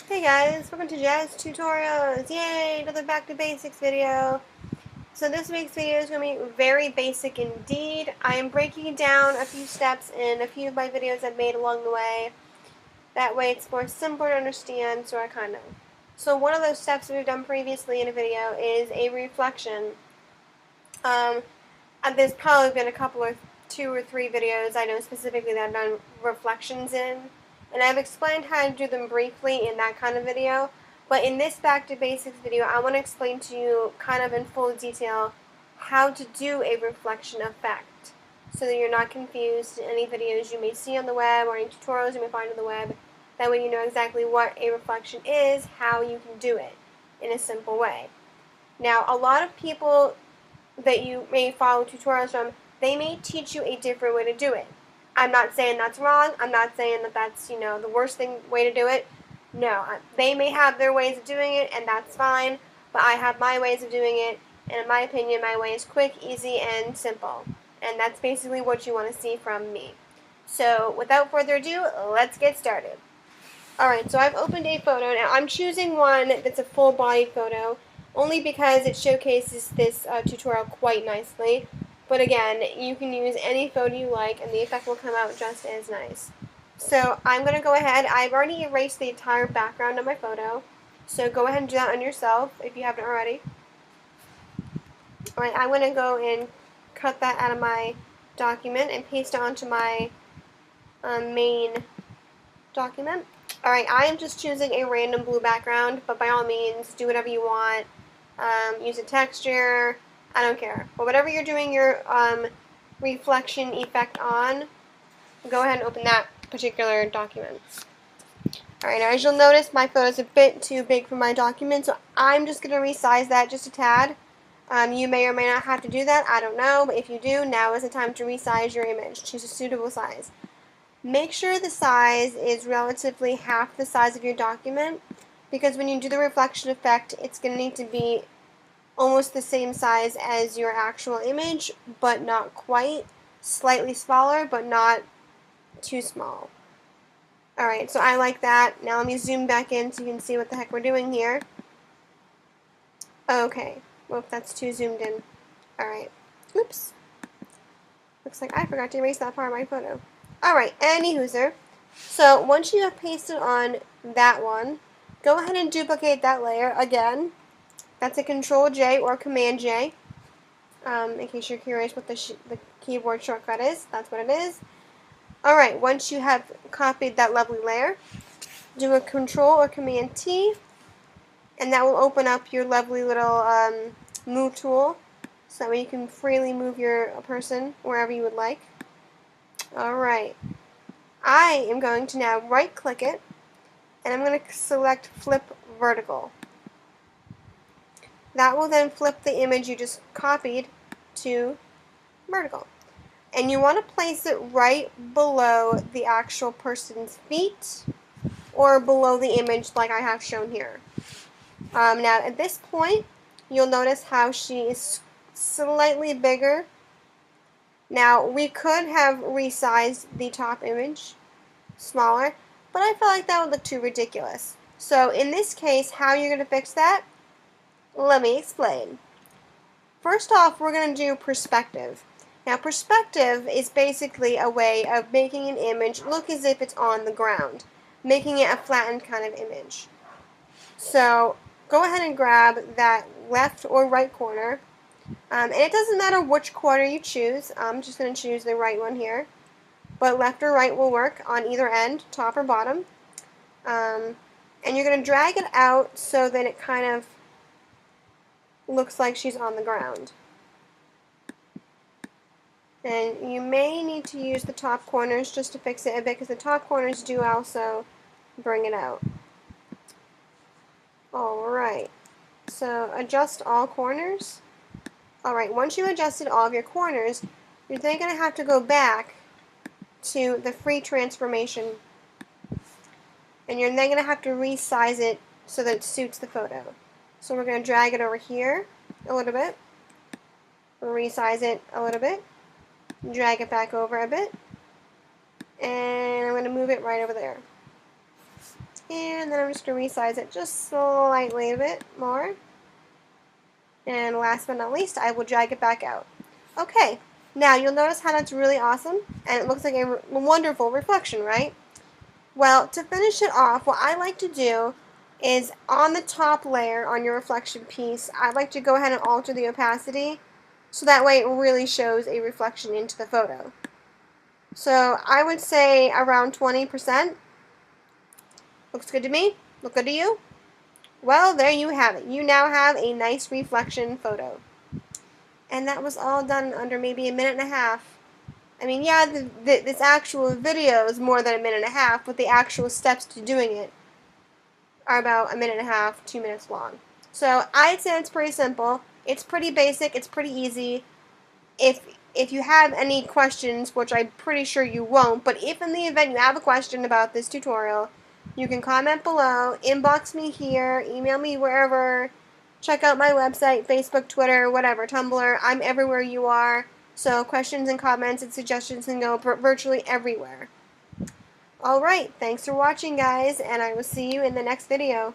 Hey guys, welcome to JazzedTutorials. Yay, another back to basics video. So this week's video is going to be very basic indeed. I am breaking down a few steps in a few of my videos I've made along the way. That way it's more simpler to understand, so I kind of. So one of those steps we've done previously in a video is a reflection. And there's probably been a couple or two or three videos I know specifically that I've done reflections in. And I've explained how to do them briefly in that kind of video. But in this back to basics video, I want to explain to you kind of in full detail how to do a reflection effect so that you're not confused in any videos you may see on the web or any tutorials you may find on the web. That way you know exactly what a reflection is, how you can do it in a simple way. Now, a lot of people that you may follow tutorials from, they may teach you a different way to do it. I'm not saying that's wrong. I'm not saying that that's, the worst way to do it. No, they may have their ways of doing it, and that's fine, but I have my ways of doing it, and in my opinion, my way is quick, easy, and simple. And that's basically what you want to see from me. So, without further ado, let's get started. Alright, so I've opened a photo. Now, I'm choosing one that's a full body photo, only because it showcases this tutorial quite nicely. But again, you can use any photo you like, and the effect will come out just as nice. So I'm going to go ahead. I've already erased the entire background of my photo, so go ahead and do that on yourself if you haven't already. Alright, I'm going to go and cut that out of my document and paste it onto my main document. Alright, I am just choosing a random blue background, but by all means, do whatever you want. Use a texture, I don't care. But whatever you're doing your reflection effect on, go ahead and open that particular document. Alright, now as you'll notice, my photo is a bit too big for my document, so I'm just going to resize that just a tad. You may or may not have to do that, I don't know, but if you do, now is the time to resize your image. Choose a suitable size. Make sure the size is relatively half the size of your document, because when you do the reflection effect, it's going to need to be almost the same size as your actual image, but not quite. Slightly smaller, but not too small. Alright, so I like that. Now let me zoom back in so you can see what the heck we're doing here. Okay. Whoop, that's too zoomed in. Alright. Oops. Looks like I forgot to erase that part of my photo. Alright, anywhooser. So once you have pasted on that one, go ahead and duplicate that layer again. That's a Control J or Command J. In case you're curious what the keyboard shortcut is, that's what it is. Alright, once you have copied that lovely layer, do a Control or Command T, and that will open up your lovely little move tool, so that way you can freely move your person wherever you would like. Alright, I am going to now right click it, and I'm going to select Flip Vertical. That will then flip the image you just copied to vertical. And you want to place it right below the actual person's feet, or below the image like I have shown here. Now at this point, you'll notice how she is slightly bigger. Now we could have resized the top image smaller, but I felt like that would look too ridiculous. So in this case, how you're going to fix that? Let me explain. First off, we're going to do perspective. Now perspective is basically a way of making an image look as if it's on the ground, making it a flattened kind of image. So go ahead and grab that left or right corner, and it doesn't matter which corner you choose. I'm just going to choose the right one here, but left or right will work on either end, top or bottom. And you're going to drag it out so that it kind of looks like she's on the ground. And you may need to use the top corners just to fix it a bit, because the top corners do also bring it out. Alright, so adjust all corners. Alright, once you adjusted all of your corners, you're then going to have to go back to the free transformation. And you're then going to have to resize it so that it suits the photo. So we're going to drag it over here a little bit, resize it a little bit, drag it back over a bit, and I'm going to move it right over there. And then I'm just going to resize it just slightly a bit more. And last but not least, I will drag it back out. Okay, now you'll notice how that's really awesome, and it looks like a wonderful reflection, right? Well, to finish it off, what I like to do is on the top layer on your reflection piece, I like to go ahead and alter the opacity so that way it really shows a reflection into the photo. So I would say around 20%. Looks good to me? Look good to you? Well, there you have it. You now have a nice reflection photo. And that was all done under maybe a minute and a half. I mean, yeah, this actual video is more than a minute and a half, but the actual steps to doing it are about a minute and a half, 2 minutes long. So I'd say it's pretty simple. It's pretty basic. It's pretty easy. If you have any questions, which I'm pretty sure you won't, but if in the event you have a question about this tutorial, you can comment below, inbox me here, email me wherever, check out my website, Facebook, Twitter, whatever, Tumblr. I'm everywhere you are. So questions and comments and suggestions can go virtually everywhere. Alright, thanks for watching, guys, and I will see you in the next video.